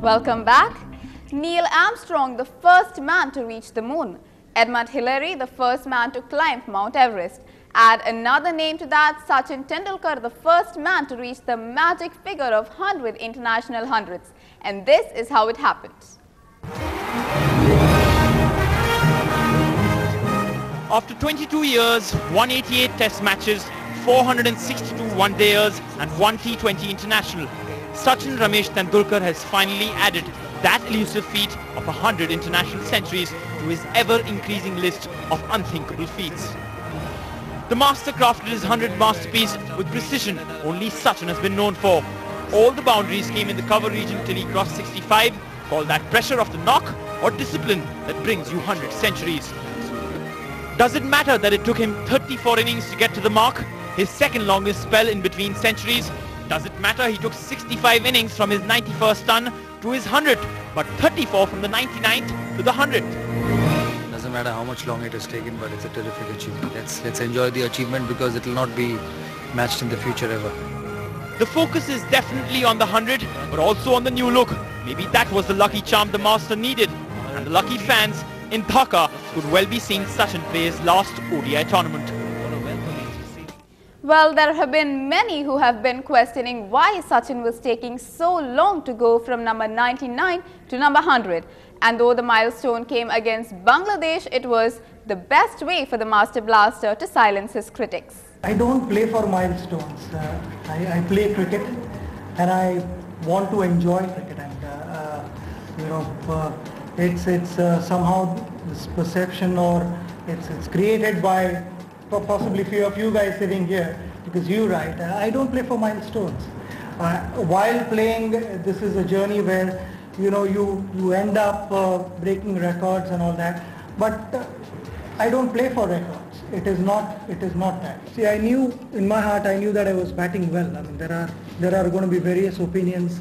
Welcome back. Neil Armstrong, the first man to reach the moon. Edmund Hillary, the first man to climb Mount Everest. Add another name to that, Sachin Tendulkar, the first man to reach the magic figure of 100 international hundreds. And this is how it happened. After 22 years, 188 test matches, 462 one-dayers and 1 T20 international, Sachin Ramesh Tendulkar has finally added that elusive feat of 100 international centuries to his ever-increasing list of unthinkable feats. The master crafted his 100 masterpiece with precision only Sachin has been known for. All the boundaries came in the cover region till he crossed 65. Call that pressure of the knock or discipline that brings you 100 centuries. Does it matter that it took him 34 innings to get to the mark, his second longest spell in between centuries? Does it matter he took 65 innings from his 91st ton to his 100th, but 34 from the 99th to the 100th? Doesn't matter how much long it has taken, but it's a terrific achievement. Let's enjoy the achievement because it will not be matched in the future ever. The focus is definitely on the 100, but also on the new look. Maybe that was the lucky charm the master needed. And the lucky fans in Dhaka could well be seeing Sachin play his last ODI tournament. Well, there have been many who have been questioning why Sachin was taking so long to go from number 99 to number 100. And though the milestone came against Bangladesh, it was the best way for the Master Blaster to silence his critics. I don't play for milestones. I play cricket and I want to enjoy cricket. And it's somehow this perception, or it's created by possibly few of you guys sitting here, because you write. I don't play for milestones. While playing, this is a journey where you end up breaking records and all that. But I don't play for records. It is not that. See, I knew in my heart, I knew that I was batting well. I mean, there are going to be various opinions,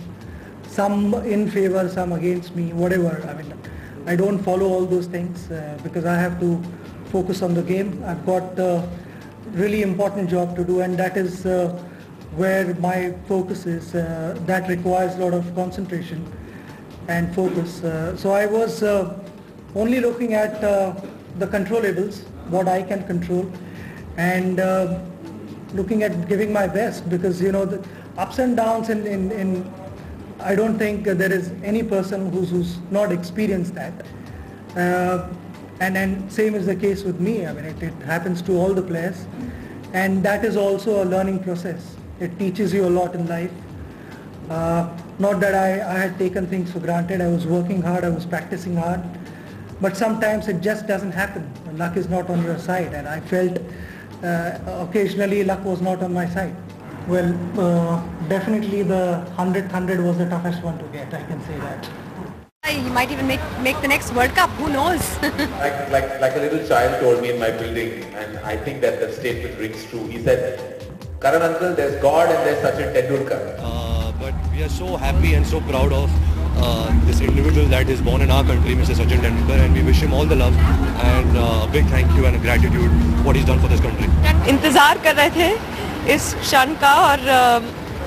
some in favor, some against me, whatever. I mean, I don't follow all those things because I have to focus on the game. I've got a really important job to do, and that is where my focus is. That requires a lot of concentration and focus. So I was only looking at the controllables, what I can control, and looking at giving my best, because the ups and downs in I don't think there is any person who's not experienced that. And same is the case with me. I mean, it happens to all the players, and that is also a learning process. It teaches you a lot in life. Not that I had taken things for granted. I was working hard, I was practicing hard, but sometimes it just doesn't happen. Luck is not on your side, and I felt occasionally luck was not on my side. Well, definitely the 100th was the toughest one to get, I can say that. He might even make the next World Cup, who knows? like a little child told me in my building, and I think that the statement rings true. He said, Karan uncle, there's God and there's Sachin Tendulkar. But we are so happy and so proud of this individual that is born in our country, Mr. Sachin Tendulkar, and we wish him all the love and a big thank you and a gratitude what he's done for this country. इंतजार कर रहे थे इस क्षण का और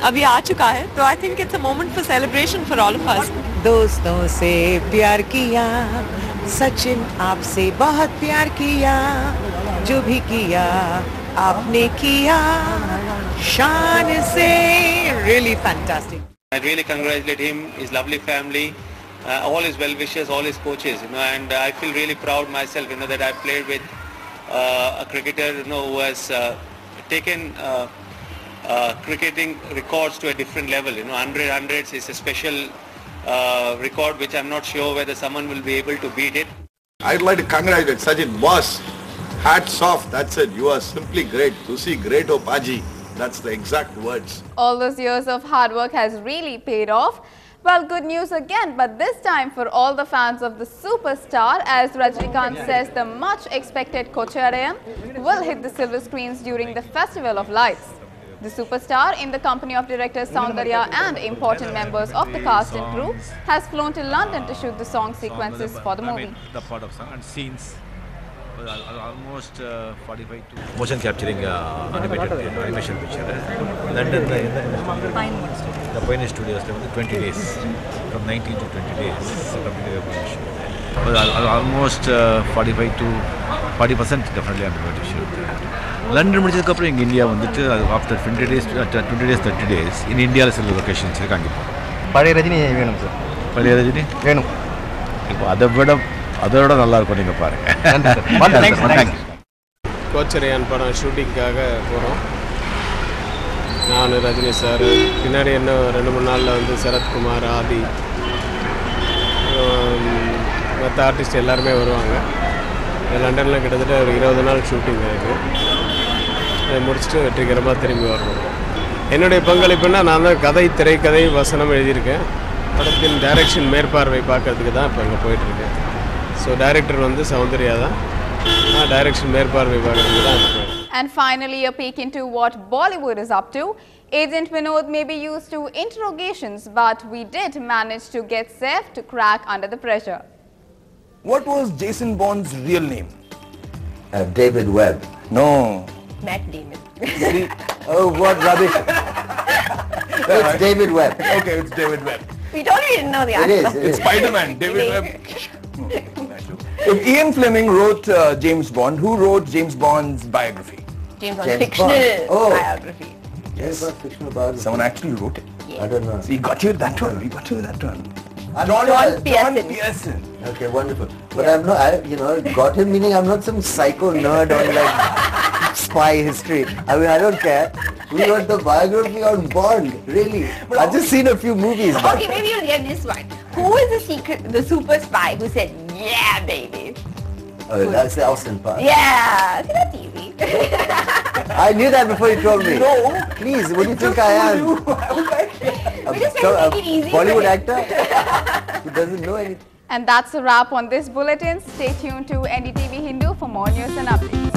अभी आ चुका है, तो I think it's a moment for celebration for all of us. दोस्तों से प्यार किया, सचिन आपसे बहुत प्यार किया, जो भी किया आपने किया शान से. Really fantastic. I really congratulate him, his lovely family, all his well-wishers, all his coaches, and I feel really proud myself, that I played with a cricketer, who has taken cricketing records to a different level. 100 hundreds is a special record which I'm not sure whether someone will be able to beat it. I'd like to congratulate Sachin. Boss, hats off. That's it. You are simply great. To see great Opaji. That's the exact words. All those years of hard work has really paid off. Well, good news again, but this time for all the fans of the superstar, as Rajinikanth says, the much expected Kocharayan will hit the silver screens during the Festival of Lights. The superstar, in the company of director Soundarya and important members of the cast and crew, has flown to London to shoot the song sequences for the movie. The part of song and scenes Almost 45 to motion capturing animation picture. London, the Pioneer Studios, 20 days, from 19 to 20 days. Almost 45 to 40% definitely I'm going to shoot. London முடிச்சதுக்கு அப்புறம் இங்க India வந்துட்டு after 20 days 30 days in India சில locations இருக்காங்க. பழைய ரஜினி வேணும் sir. பழைய ரஜினி வேணும். இப்போ அதோட நல்லா இருக்கும் நீங்க பாருங்க. கோச்சரையான் படம் ஷூட்டிங்காக போகிறோம். நான் ரஜினி சார் பின்னாடி இன்னும் 2-3 நாளில் வந்து சரத்குமார் ஆதி மற்ற ஆர்டிஸ்ட் எல்லாருமே வருவாங்க. லண்டனில் கிட்டத்தட்ட ஒரு 20 நாள் ஷூட்டிங் இருக்குது. அதை முடிச்சுட்டு வெற்றிகரமாக திரும்பி வரணும். என்னுடைய பங்களிப்புன்னா நான் தான் கதை திரைக்கதை வசனம் எழுதியிருக்கேன். படத்தின் டைரக்ஷன் மேற்பார்வை பார்க்கறதுக்கு தான் இப்போ இங்கே போயிட்டுருக்கேன். ஸோ டைரக்டர் வந்து சௌந்தர்யா தான், நான் டைரக்ஷன் மேற்பார்வை பார்க்கறதுக்கு தான் இப்போ. And finally, a peek into what Bollywood is up to. Agent Vinod may be used to interrogations, but we did manage to get Saif to crack under the pressure. What was Jason Bourne's real name? David Webb. No. Matt Damon. Oh, what rubbish. It's David Webb. Okay, it's David Webb. We don't even know the answer. It is. It's Spider-Man, David Webb. If Ian Fleming wrote James Bond, who wrote James Bond's biography? James Bond fictional biography. Yes. Fictional biography. Someone actually wrote it. Yes. I don't know. So he got you that one. We got you that one. John Pearson. Okay, wonderful. But I'm not, got him meaning I'm not some psycho nerd on like spy history. I mean, I don't care. We got the biography on Bond, really. I've just seen a few movies. Okay, maybe you'll get this one. Who is the super spy who said, yeah, baby? Oh, that's Austin Powers. Yeah, see, that's easy. I knew that before you told me. No. Please, what do you think I am? We just make it easy. Bollywood actor who doesn't know anything. And that's a wrap on this bulletin. Stay tuned to NDTV Hindu for more news and updates.